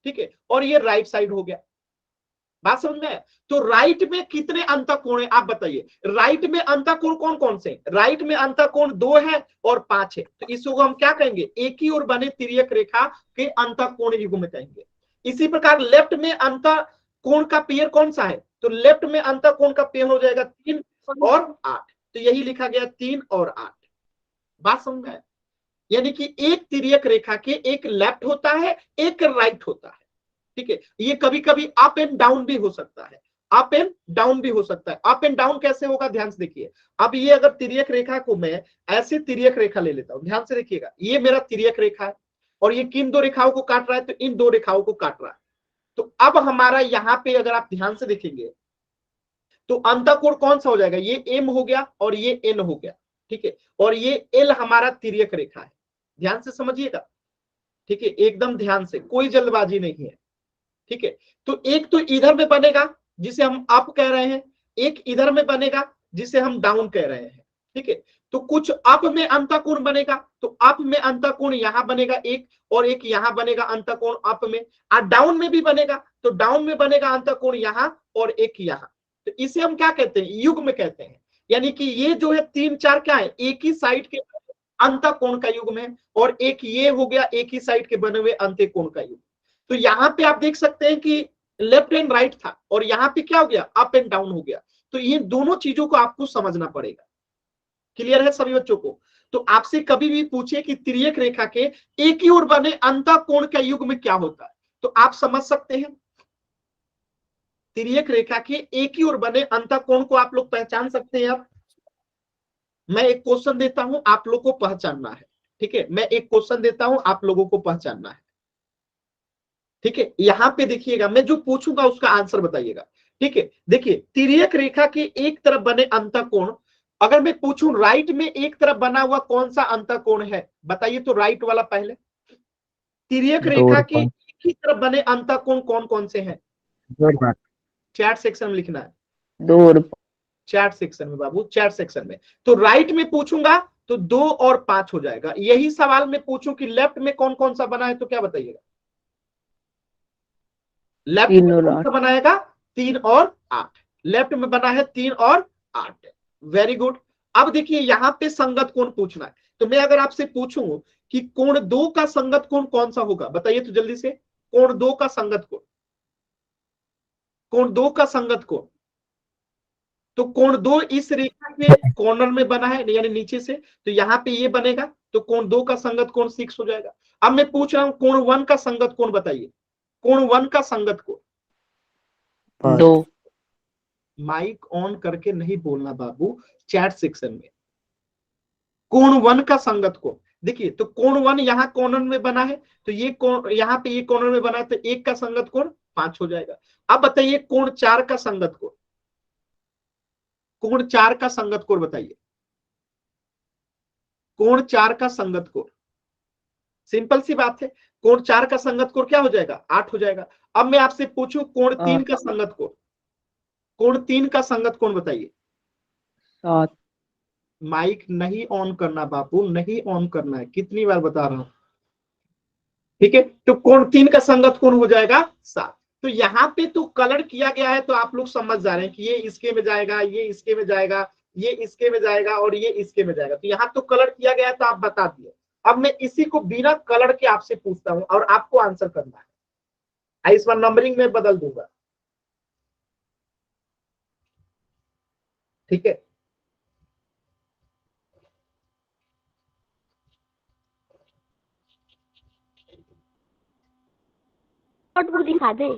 ठीक है, और ये राइट साइड हो गया। बात समझ में? तो राइट में कितने अंतःकोण है आप बताइए, राइट में अंतःकोण कौन कौन से, राइट में अंतःकोण 2 है और 5 है, तो इसको हम क्या कहेंगे, एक ही ओर बने तिर्यक रेखा के अंतःकोण युग्म कहेंगे। इसी प्रकार लेफ्ट में अंतःकोण का पेयर कौन सा है, तो लेफ्ट में अंतःकोण का पेयर हो जाएगा 3 और 8, तो यही लिखा गया 3 और 8। बात समझ में? यानी कि एक तिर्यक रेखा के एक लेफ्ट होता है एक राइट होता है, ठीक है। ये कभी कभी अप एंड डाउन भी हो सकता है, अप एंड डाउन भी हो सकता है। अप एंड डाउन कैसे होगा, ध्यान से देखिए। अब ये अगर तिर्यक रेखा को मैं ऐसे तिर्यक रेखा ले लेता हूं, ध्यान से देखिएगा, ये मेरा तिर्यक रेखा है और ये किन दो रेखाओं को काट रहा है, तो इन दो रेखाओं को काट रहा है। तो अब हमारा यहाँ पे अगर आप ध्यान से देखेंगे तो अंतःकोण कौन सा हो जाएगा, ये एम हो गया और ये एन हो गया, ठीक है, और ये एल हमारा तिर्यक रेखा है। ध्यान से समझिएगा, ठीक है, एकदम ध्यान से, कोई जल्दबाजी नहीं है, ठीक है। तो एक तो इधर में बनेगा जिसे हम अप कह रहे हैं, एक इधर में बनेगा जिसे हम डाउन कह रहे हैं, ठीक है। तो कुछ अप में अंतःकोण बनेगा, तो अप में अंतःकोण यहां बनेगा एक, और एक यहां बनेगा अंतःकोण अप में, और डाउन में भी बनेगा, तो डाउन में बनेगा अंतःकोण यहां और एक यहां। तो इसे हम क्या कहते हैं, युग्म कहते हैं। यानी कि ये जो है 3 4 क्या है, एक ही साइड के अंतःकोण का युग्म है, और एक ये हो गया एक ही साइड के बने हुए अंत्यकोण का युग्म। तो यहाँ पे आप देख सकते हैं कि लेफ्ट एंड राइट था और यहाँ पे क्या हो गया, अप एंड डाउन हो गया। तो ये दोनों चीजों को आपको समझना पड़ेगा। क्लियर है सभी बच्चों को? तो आपसे कभी भी पूछे कि तिर्यक रेखा के एक ही ओर बने अंतःकोण का युग्म क्या होता है, तो आप समझ सकते हैं तिर्यक रेखा के एक ही ओर बने अंतःकोण को आप लोग पहचान सकते हैं। आप, मैं एक क्वेश्चन देता हूं, आप लोग को पहचानना है, ठीक है, मैं एक क्वेश्चन देता हूं, आप लोगों को पहचानना है, ठीक है। यहां पे देखिएगा, मैं जो पूछूंगा उसका आंसर बताइएगा, ठीक है। देखिए तिर्यक रेखा के एक तरफ बने अंतःकोण, अगर मैं पूछूं राइट में एक तरफ बना हुआ कौन सा अंतःकोण है, बताइए तो राइट वाला पहले। तिर्यक रेखा के एक ही तरफ बने अंतःकोण कौन कौन से हैं, चैट सेक्शन में लिखना है, चैट सेक्शन में बाबू, चैट सेक्शन में। तो राइट में पूछूंगा तो 2 और 5 हो जाएगा। यही सवाल में पूछूं कि लेफ्ट में कौन कौन सा बना है, तो क्या बताइएगा, लेफ्ट में कौन सा बनाएगा, 3 और 8, लेफ्ट में बना है 3 और 8। Very good. अब देखिए यहाँ पे संगत कोण पूछना है, तो मैं अगर आपसे पूछूं कि कोण 2 का संगत कोण कौन सा होगा, बताइए तो जल्दी से। कोण 2 का संगत कोण, कोण 2 का संगत कोण, तो कोण 2 इस रेखा के कॉर्नर में बना है, यानी नीचे से, तो यहाँ पे ये बनेगा, तो कोण 2 का संगत कोण 6 हो जाएगा। अब मैं पूछ रहा हूं कोण 1 का संगत कोण बताइए, कोण 1 का संगत कोण, 2। माइक ऑन करके नहीं बोलना बाबू, चैट सेक्शन में। कोण 1 का संगत कोण, देखिए तो कोण 1 यहाँ कॉर्नर में बना है, तो ये कोण यहाँ पे ये कॉर्नर में बना है, तो 1 का संगत कोण 5 हो जाएगा। अब बताइए कोण 4 का संगत कोण, कोण 4 का संगत कोण बताइए, कोण 4 का संगत कोण, सिंपल सी बात है, कोण 4 का संगत कोण क्या हो जाएगा, 8 हो जाएगा। अब मैं आपसे पूछूं कोण 3 का संगत कोण, कोण 3 का संगत कोण बताइए। 7। माइक नहीं ऑन करना बापू, नहीं ऑन करना है, कितनी बार बता रहा हूं, ठीक है। तो कोण 3 का संगत कोण हो जाएगा 7। तो यहाँ पे तो कलर किया गया है, तो आप लोग समझ जा रहे हैं कि ये इसके में जाएगा, ये इसके में जाएगा, ये इसके में जाएगा और ये इसके में जाएगा। तो यहाँ तो कलर किया गया है, तो आप बता दिए। अब मैं इसी को बिना कलर के आपसे पूछता हूं और आपको आंसर करना है। इस बार नंबरिंग में बदल दूंगा, ठीक है। नोटबुक दिखा दे।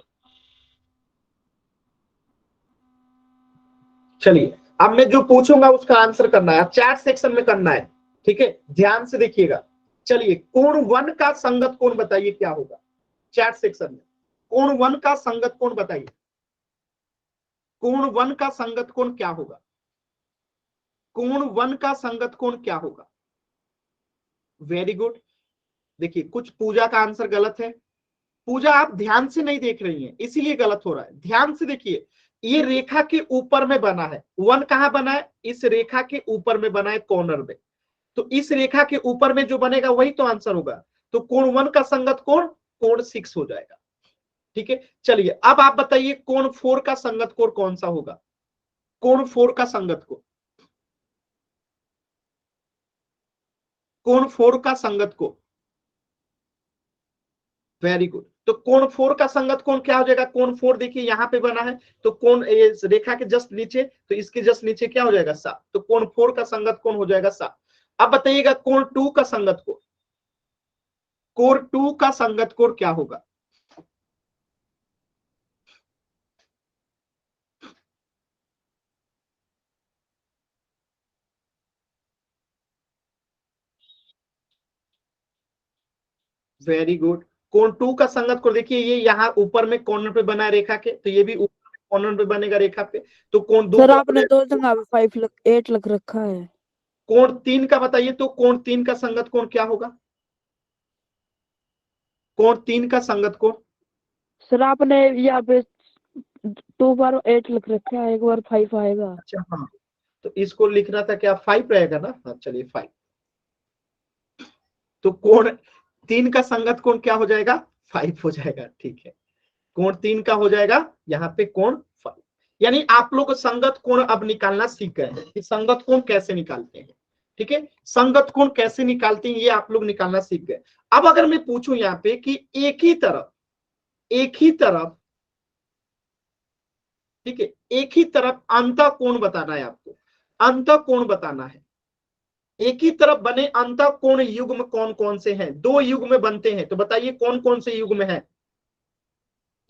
चलिए, अब मैं जो पूछूंगा उसका आंसर करना है, चैट सेक्शन में करना है, ठीक है। ध्यान से देखिएगा। चलिए, कोण 1 का संगत कोण बताइए क्या होगा, चैट सेक्शन में कोण 1 का संगत कोण बताइए, कोण 1 का संगत कोण क्या होगा, कोण 1 का संगत कोण क्या होगा। Very good. देखिए, कुछ पूजा का आंसर गलत है, पूजा आप ध्यान से नहीं देख रही हैं इसीलिए गलत हो रहा है। ध्यान से देखिए, ये रेखा के ऊपर में बना है, 1 कहां बना है, इस रेखा के ऊपर में बना है कॉर्नर में, तो इस रेखा के ऊपर में जो बनेगा वही तो आंसर होगा। तो कोण 1 का संगत कोण कोण 6 हो जाएगा, ठीक है। चलिए, अब आप बताइए कोण 4 का संगत कोण कौन सा होगा, कोण 4 का संगत कोण, कोण 4 का संगत कोण। Very good. तो कोण 4 का संगत कोण क्या हो जाएगा, कोण 4 देखिए यहां पे बना है, तो कोण रेखा के जस्ट नीचे, तो इसके जस्ट नीचे क्या हो जाएगा 7, तो कोण 4 का संगत कोण हो जाएगा 7। अब बताइएगा कोण 2 का संगत कोण, कोण 2 का संगत कोण क्या होगा। Very good. कोण 2 का संगत कोण देखिए, ये यहाँ ऊपर में कॉर्नर पे बना है रेखा के, तो ये भी ऊपर कॉर्नर पे बनेगा रेखा पे, तो कोण 2 सर का आपने दो जगह पे 8 लग रखा है। कोण 3 का बताइए, तो कोण 3 का संगत कोण क्या होगा, कोण 3 का संगत कोण। सर आपने यहाँ पे 2 बार 8 लग रखा है, एक बार 5 आएगा। अच्छा हाँ, तो इसको लिखना था क्या, 5 रहेगा ना, हाँ चलिए 5। तो कोण 3 का संगत कोण क्या हो जाएगा, 5 हो जाएगा, ठीक है। कोण 3 का हो जाएगा यहाँ पे कोण 5। यानी आप लोग संगत कोण अब निकालना सीख गए हैं कि संगत कोण कैसे निकालते हैं, ठीक है। संगत कोण कैसे निकालते हैं ये आप लोग निकालना सीख गए। अब अगर मैं पूछूं यहाँ पे कि एक ही तरफ, ठीक है, एक ही तरफ अंतः कोण बताना है आपको, अंतः कोण बताना है। एक ही तरफ बने अंतः कोण युग्म कौन कौन से हैं, 2 युग्म बनते हैं, तो बताइए कौन कौन से युग्म है।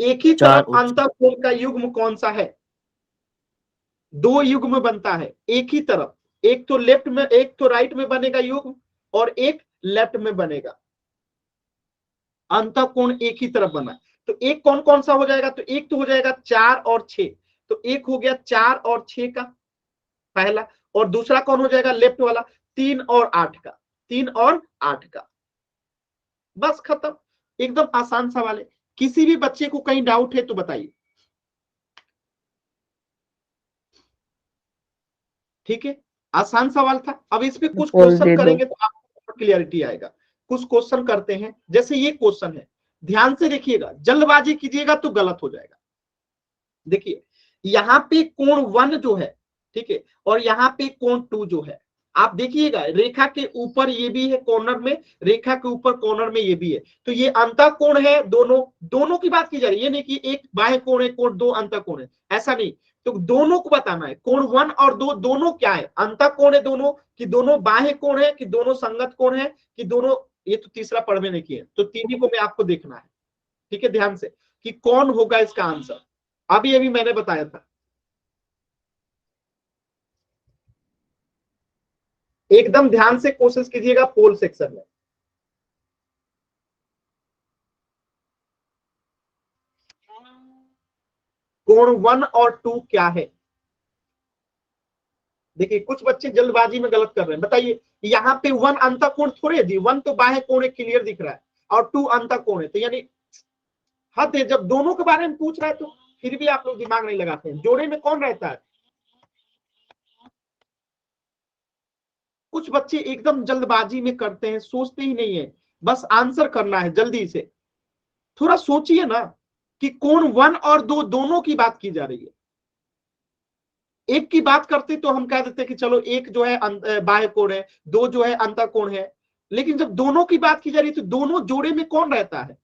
एक ही 4 तरफ अंतः कोण का युग्म कौन सा है, 2 युग्म बनता है एक ही तरफ, एक तो लेफ्ट में, एक तो राइट में बनेगा युग्म और एक लेफ्ट में बनेगा। अंतः कोण एक ही तरफ बना, तो एक कौन कौन सा हो जाएगा, तो एक तो हो जाएगा 4 और 6, तो एक हो गया 4 और 6 का पहला, और दूसरा कौन हो जाएगा लेफ्ट वाला, 3 और 8 का, 3 और 8 का। बस खत्म, एकदम आसान सवाल है। किसी भी बच्चे को कहीं डाउट है तो बताइए, ठीक है। आसान सवाल था। अब इस पे कुछ पोल क्वेश्चन दे दो। करेंगे तो आपको क्लियरिटी आएगा। कुछ क्वेश्चन करते हैं, जैसे ये क्वेश्चन है, ध्यान से देखिएगा, जल्दबाजी कीजिएगा तो गलत हो जाएगा। देखिए, यहाँ पे कोण 1 जो है, ठीक है, और यहाँ पे कोण 2 जो है, आप देखिएगा रेखा के ऊपर ये भी है कॉर्नर में, रेखा के ऊपर कॉर्नर में ये भी है, तो ये अंतः कोण है, दोनों दोनों की बात की जा रही है, ये नहीं कि एक बाह्य कोण है, कोण 2 अंतः कोण है, ऐसा नहीं। तो दोनों को बताना है, कोण 1 और 2 दोनों क्या है, अंतः कोण है दोनों, कि दोनों बाह्य कोण है, कि दोनों संगत कोण है, कि दोनों, ये तो तीसरा पढ़ में नहीं किए, तो तीनों को मैं आपको देखना है, ठीक है, ध्यान से, कि कौन होगा इसका आंसर। अभी अभी मैंने बताया था, एकदम ध्यान से कोशिश कीजिएगा पोल सेक्शन में। कोण 1 और 2 क्या है, देखिए कुछ बच्चे जल्दबाजी में गलत कर रहे हैं। बताइए यहाँ पे 1 अंतःकोण थोड़े है जी, 1 तो बाह्य कोण क्लियर दिख रहा है और 2 अंतःकोण है, तो यानी हद है। जब दोनों के बारे में पूछ रहा है तो फिर भी आप लोग दिमाग नहीं लगाते हैं। जोड़े में कौन रहता है? कुछ बच्चे एकदम जल्दबाजी में करते हैं, सोचते ही नहीं है, बस आंसर करना है जल्दी से। थोड़ा सोचिए ना कि कौन 1 और 2 दोनों की बात की जा रही है। एक की बात करते तो हम कह देते कि चलो एक जो है बाह्य कोण है, 2 जो है अंतःकोण है, लेकिन जब दोनों की बात की जा रही है तो दोनों जोड़े में कौन रहता है?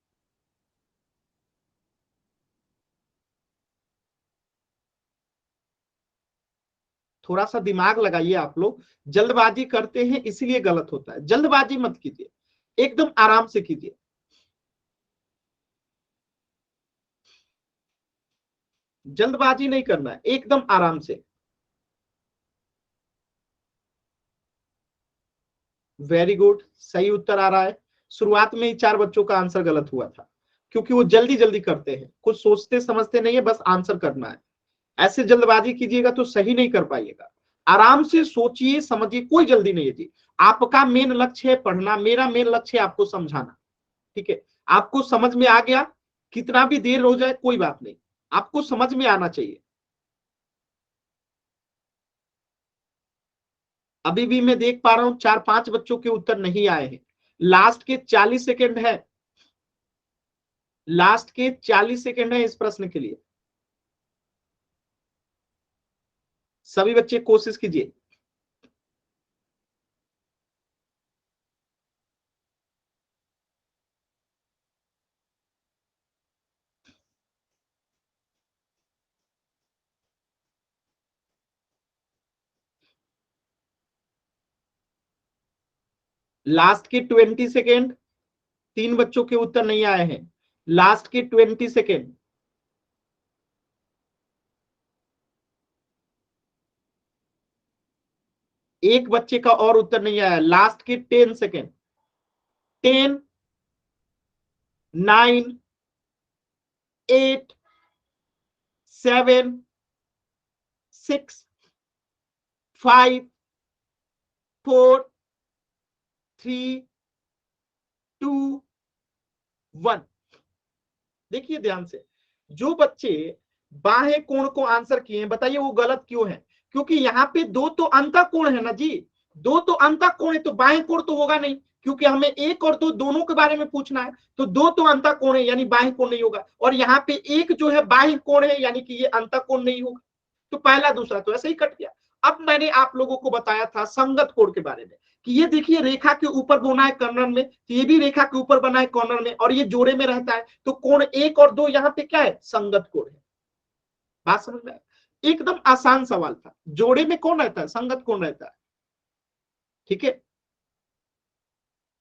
थोड़ा सा दिमाग लगाइए आप लोग। जल्दबाजी करते हैं इसलिए गलत होता है। जल्दबाजी मत कीजिए, एकदम आराम से कीजिए। जल्दबाजी नहीं करना है, एकदम आराम से। वेरी गुड, सही उत्तर आ रहा है। शुरुआत में ही 4 बच्चों का आंसर गलत हुआ था क्योंकि वो जल्दी जल्दी करते हैं, कुछ सोचते समझते नहीं है, बस आंसर करना है। ऐसे जल्दबाजी कीजिएगा तो सही नहीं कर पाइएगा। आराम से सोचिए समझिए, कोई जल्दी नहीं है जी। आपका मेन लक्ष्य है पढ़ना, मेरा मेन लक्ष्य है आपको समझाना। ठीक है, आपको समझ में आ गया, कितना भी देर हो जाए कोई बात नहीं, आपको समझ में आना चाहिए। अभी भी मैं देख पा रहा हूं 4-5 बच्चों के उत्तर नहीं आए हैं। लास्ट के 40 सेकेंड है, लास्ट के 40 सेकेंड है इस प्रश्न के लिए। सभी बच्चे कोशिश कीजिए। लास्ट के 20 सेकेंड, 3 बच्चों के उत्तर नहीं आए हैं। लास्ट के 20 सेकेंड। एक बच्चे का और उत्तर नहीं आया। लास्ट के 10 सेकेंड। 10, 9, 8, 7, 6, 5, 4, 3, 2, 1। देखिए ध्यान से, जो बच्चे बाह्य कोण को आंसर किए हैं, बताइए वो गलत क्यों है? क्योंकि यहाँ पे 2 तो अंतःकोण है ना जी, 2 तो अंतःकोण है, तो बाह्य कोण तो होगा नहीं, क्योंकि हमें 1 और 2 दोनों के बारे में पूछना है। तो 2 तो अंतःकोण है यानी बाह्य कोण नहीं होगा, और यहाँ पे 1 जो है बाह्य कोण है यानी कि ये अंतःकोण नहीं होगा। तो पहला दूसरा तो ऐसे ही कट गया। अब मैंने आप लोगों को बताया था संगत कोण के बारे में कि ये देखिए रेखा के ऊपर बना है कॉर्नर में, तो ये भी रेखा के ऊपर बना है कॉर्नर में, और ये जोड़े में रहता है, तो कोण 1 और 2 यहाँ पे क्या है? संगत कोण है। बात समझ में आया? एकदम आसान सवाल था। जोड़े में कौन रहता है? संगत कोण रहता है। ठीक है,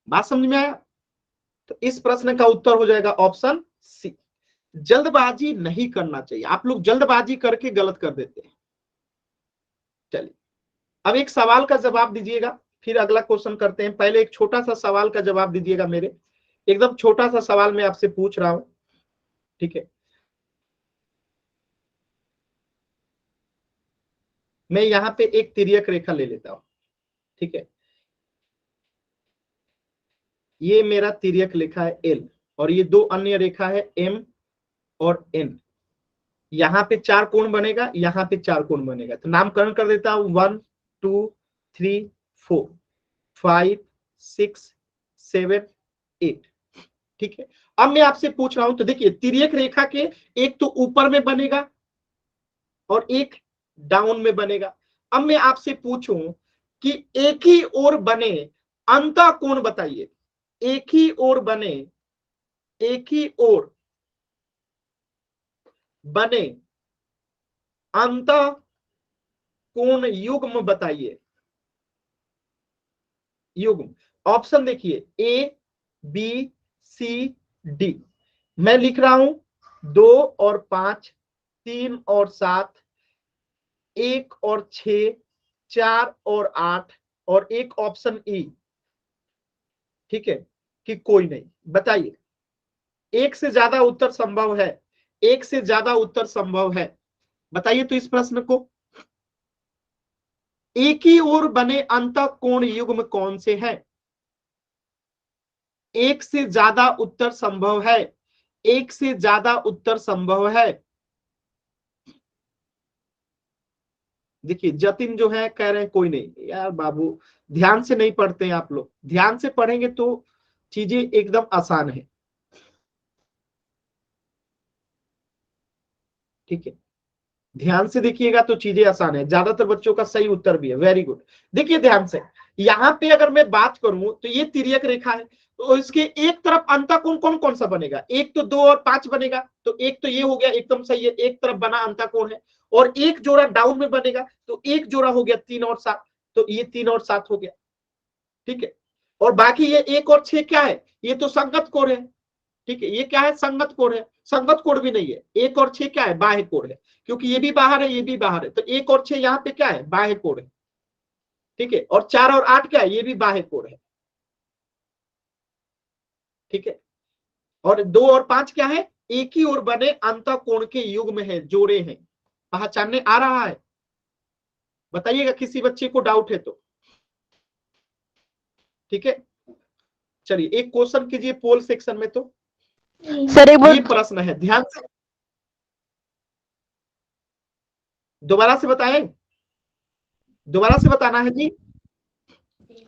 बात समझ में आया? तो इस प्रश्न का उत्तर हो जाएगा ऑप्शन सी। जल्दबाजी नहीं करना चाहिए, आप लोग जल्दबाजी करके गलत कर देते हैं। चलिए अब एक सवाल का जवाब दीजिएगा, फिर अगला क्वेश्चन करते हैं। पहले एक छोटा सा सवाल का जवाब दीजिएगा मेरे, एकदम छोटा सा सवाल मैं आपसे पूछ रहा हूं। ठीक है, मैं यहां पे एक तिर्यक रेखा ले लेता हूं। ठीक है, ये मेरा तिर्यक रेखा है एल, और ये 2 अन्य रेखा है एम और एन। यहाँ पे 4 कोण बनेगा, यहाँ पे 4 कोण बनेगा, तो नामकरण कर देता हूं 1, 2, 3, 4, 5, 6, 7, 8। ठीक है, अब मैं आपसे पूछ रहा हूं, तो देखिए तिर्यक रेखा के एक तो ऊपर में बनेगा और एक डाउन में बनेगा। अब मैं आपसे पूछूं कि एक ही ओर बने अंतः कोण बताइए। एक ही ओर बने, एक ही ओर बने अंतः कोण युग्म बताइए। युग्म, ऑप्शन देखिए ए, बी, सी, डी। मैं लिख रहा हूं 2 और 5, 3 और 7, 1 और 6, 4 और 8, और एक ऑप्शन ई। ठीक है, कि कोई नहीं। बताइए, एक से ज्यादा उत्तर संभव है, एक से ज्यादा उत्तर संभव है। बताइए तो इस प्रश्न को, एक ही ओर बने अंतःकोण युग्म कौन से हैं? एक से ज्यादा उत्तर संभव है, एक से ज्यादा उत्तर संभव है। देखिए जतिन जो है कह रहे हैं कोई नहीं। यार बाबू ध्यान से नहीं पढ़ते हैं आप लोग, ध्यान से पढ़ेंगे तो चीजें एकदम आसान है। ठीक है, ध्यान से देखिएगा तो चीजें आसान है, ज्यादातर बच्चों का सही उत्तर भी है। Very good. देखिए ध्यान से, यहाँ पे अगर मैं बात करूं तो ये तिर्यक रेखा है, तो इसके एक तरफ अंतःकोण कौन कौन सा बनेगा? एक तो 2 और 5 बनेगा, तो एक तो ये हो गया एकदम सही है, एक तरफ बना अंतःकोण है। और एक जोड़ा डाउन में बनेगा, तो एक जोड़ा हो गया 3 और 7, तो ये 3 और 7 हो गया। ठीक है, और बाकी ये 1 और 6 क्या है? ये तो संगत कोण है। ठीक है, ये क्या है? संगत कोण है। संगत कोण भी नहीं है, 1 और 6 क्या है? बाह्य कोण है, क्योंकि ये भी बाहर है ये भी बाहर है, तो 1 और 6 यहाँ पे क्या है? बाह्य कोण है। ठीक है, और 4 और 8 क्या है? ये भी बाह्य कोण है। ठीक है, और 2 और 5 क्या है? एक ही ओर बने अंतःकोण के युग्म है, जोड़े हैं। पहचानने आ रहा है? बताइएगा किसी बच्चे को डाउट है तो। ठीक है, चलिए एक क्वेश्चन कीजिए पोल सेक्शन में। तो सर एक ये प्रश्न है, ध्यान से दोबारा से बताएं, दोबारा से बताना है जी।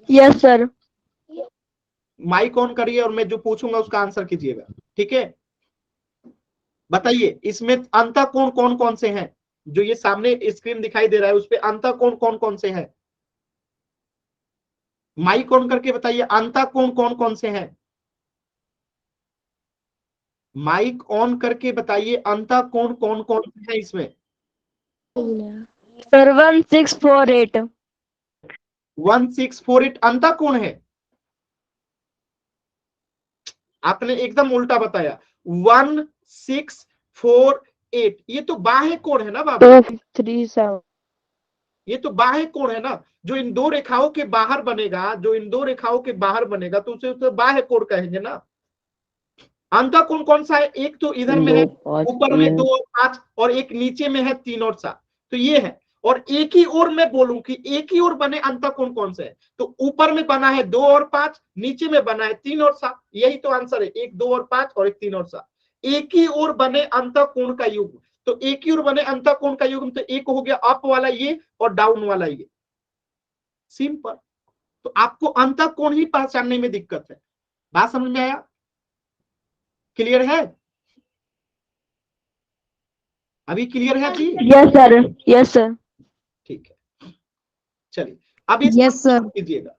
Yes sir. माइक ऑन करिए और मैं जो पूछूंगा उसका आंसर कीजिएगा। ठीक है, बताइए इसमें अंतःकोण कौन कौन से हैं? जो ये सामने स्क्रीन दिखाई दे रहा है उस पे अंतःकोण कौन कौन से हैं? माइक ऑन करके बताइए अंतःकोण कौन कौन से हैं? माइक ऑन करके बताइए अंतःकोण कौन कौन से हैं इसमें? सर 1648। 1648 अंतःकोण है? आपने एकदम उल्टा बताया। 1648 ये तो बाह्य कोण है ना बाबू, 237। ये तो बाह्य कोण है ना, जो इन दो रेखाओं के बाहर बनेगा, जो इन दो रेखाओं के बाहर बनेगा तो उसे बाह्य कोण कहेंगे ना। अंतःकोण कौन सा है? एक तो इधर में है ऊपर में 2 और 5, और एक नीचे में है 3 और 7, तो ये है। और एक ही ओर मैं बोलूं कि एक ही ओर बने अंतःकोण कौन से है, तो ऊपर में बना है 2 और 5, नीचे में बना है 3 और 7, यही तो आंसर है। 1 2 और 5 और एक 3 और 7, एक ही ओर बने अंतःकोण का युग्म। तो एक ही ओर बने अंतःकोण का युग्म, तो एक हो गया अप वाला ये और डाउन वाला ये, सिंपल। तो आपको अंतःकोण ही पहचानने में दिक्कत है। बात समझ में आया? क्लियर है? अभी क्लियर है जी? Yes sir. Yes sir. ठीक है, चलिए अब इस यस प्रश्न सर। को कीजिएगा,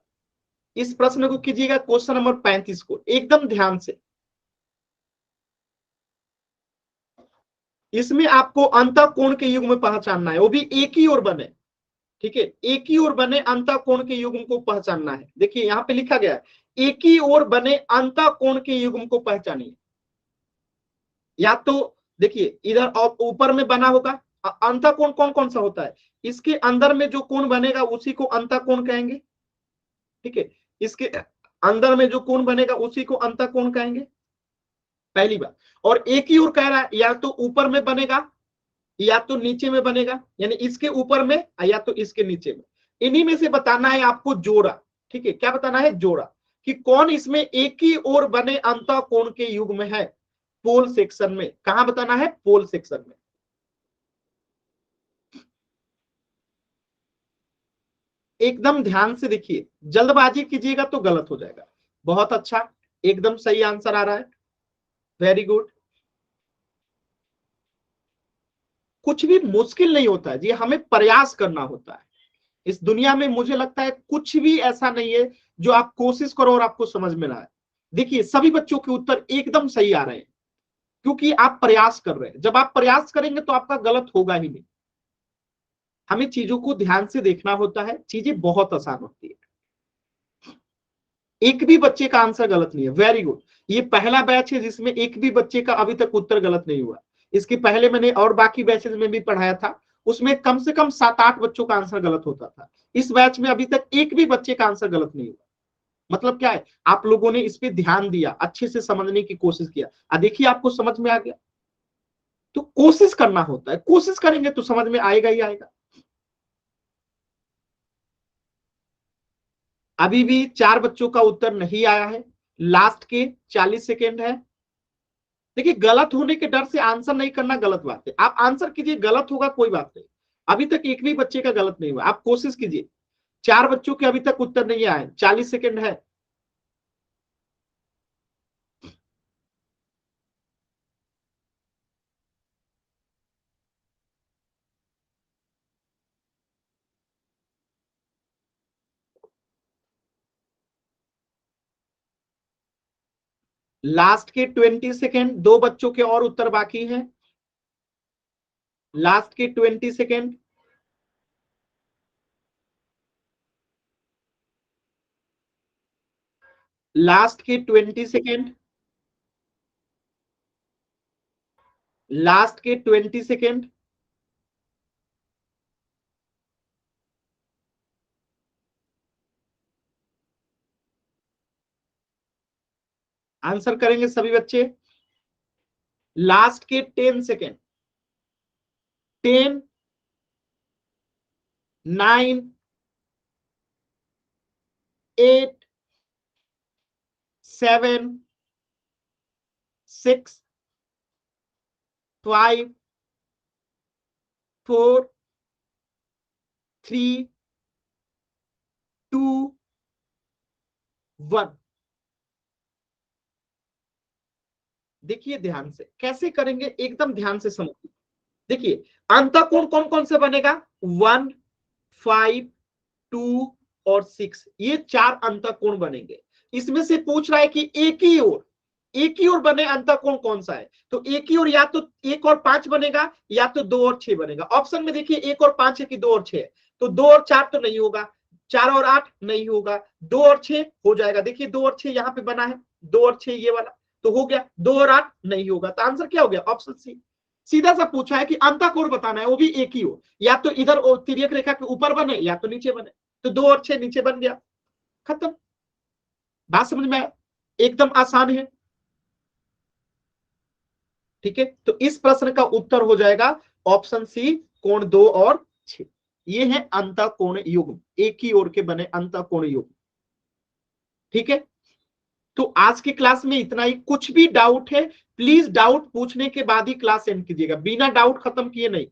इस प्रश्न को कीजिएगा, क्वेश्चन नंबर 35 को एकदम ध्यान से। इसमें आपको अंतःकोण के युग्म पहचानना है, वो भी एक ही ओर बने। ठीक है, एक ही ओर बने अंतःकोण के युग्म को पहचानना है। देखिए यहाँ पे लिखा गया है एक ही ओर बने अंतःकोण के युग्म को पहचानिए। या तो देखिए इधर और ऊपर में बना होगा, अंतःकोण कौन कौन सा होता है? इसके अंदर में जो कोण बनेगा उसी को अंतःकोण कहेंगे। ठीक है, इसके अंदर में जो कोण बनेगा उसी को अंतःकोण कहेंगे, पहली बात। और एक ही ओर कह रहा है, या तो ऊपर में बनेगा या तो नीचे में बनेगा, यानी इसके ऊपर में या तो इसके नीचे में। इन्हीं में से बताना है आपको जोड़ा। ठीक है, क्या बताना है? जोड़ा, कि कौन इसमें एक ही ओर बने अंतःकोण के युग्म है। पोल सेक्शन में कहां बताना है? पोल सेक्शन में। एकदम ध्यान से देखिए, जल्दबाजी कीजिएगा तो गलत हो जाएगा। बहुत अच्छा, एकदम सही आंसर आ रहा है, वेरी गुड। कुछ भी मुश्किल नहीं होता है जी, हमें प्रयास करना होता है। इस दुनिया में मुझे लगता है कुछ भी ऐसा नहीं है जो आप कोशिश करो और आपको समझ में ना आए। देखिए सभी बच्चों के उत्तर एकदम सही आ रहे हैं, क्योंकि आप प्रयास कर रहे हैं। जब आप प्रयास करेंगे तो आपका गलत होगा ही नहीं। हमें चीजों को ध्यान से देखना होता है, चीजें बहुत आसान होती है। एक भी बच्चे का आंसर गलत नहीं है, वेरी गुड। ये पहला बैच है जिसमें एक भी बच्चे का अभी तक उत्तर गलत नहीं हुआ। इसके पहले मैंने और बाकी बैचेस में भी पढ़ाया था, उसमें कम से कम 7-8 बच्चों का आंसर गलत होता था। इस बैच में अभी तक एक भी बच्चे का आंसर गलत नहीं हुआ। मतलब क्या है? आप लोगों ने इस पे ध्यान दिया, अच्छे से समझने की कोशिश किया, देखिए आपको समझ में आ गया। तो कोशिश करना होता है, कोशिश करेंगे तो समझ में आएगा ही आएगा। अभी भी 4 बच्चों का उत्तर नहीं आया है, लास्ट के 40 सेकेंड है। देखिए गलत होने के डर से आंसर नहीं करना गलत बात है, आप आंसर कीजिए, गलत होगा कोई बात नहीं। अभी तक एक भी बच्चे का गलत नहीं हुआ, आप कोशिश कीजिए। 4 बच्चों के अभी तक उत्तर नहीं आए, 40 सेकेंड है। लास्ट के 20 सेकेंड, 2 बच्चों के और उत्तर बाकी हैं। लास्ट के 20 सेकेंड, लास्ट के 20 सेकेंड, लास्ट के 20 सेकेंड। आंसर करेंगे सभी बच्चे। लास्ट के 10 सेकेंड, 10, 9, 8, 7, 6, 5, 4, 3, 2, 1। देखिए ध्यान से कैसे करेंगे, एकदम ध्यान से समझिए। देखिए अंतःकोण कौन कौन से बनेगा, 1, 5, 2 और 6, ये 4 अंतःकोण बनेंगे। इसमें से पूछ रहा है कि एक ही ओर बने अंतःकोण कौन सा है, तो एक ही ओर या तो 1 और 5 बनेगा या तो 2 और 6 बनेगा। ऑप्शन में देखिए 1 और 5 है कि 2 और 6 है, तो 2 और 4 तो नहीं होगा, 4 और 8 नहीं होगा, 2 और 6 हो जाएगा। देखिए 2 और 6 यहाँ पे बना है, 2 और 6 ये वाला तो हो गया, 2 और 8 नहीं होगा, तो आंसर क्या हो गया, ऑप्शन सी। सीधा सा पूछा है कि अंतःकोण बताना है, वो भी एक ही हो, या तो इधर तिर्यक रेखा के ऊपर बने या तो नीचे बने, तो 2 और 6 नीचे बन गया, खत्म। बात समझ में आया, एकदम आसान है। ठीक है, तो इस प्रश्न का उत्तर हो जाएगा ऑप्शन सी, कोण 2 और 6। ये है अंतःकोण युग्म, एक ही ओर के बने अंतःकोण युग्म। ठीक है, तो आज की क्लास में इतना ही। कुछ भी डाउट है प्लीज डाउट पूछने के बाद ही क्लास एंड कीजिएगा, बिना डाउट खत्म किए नहीं।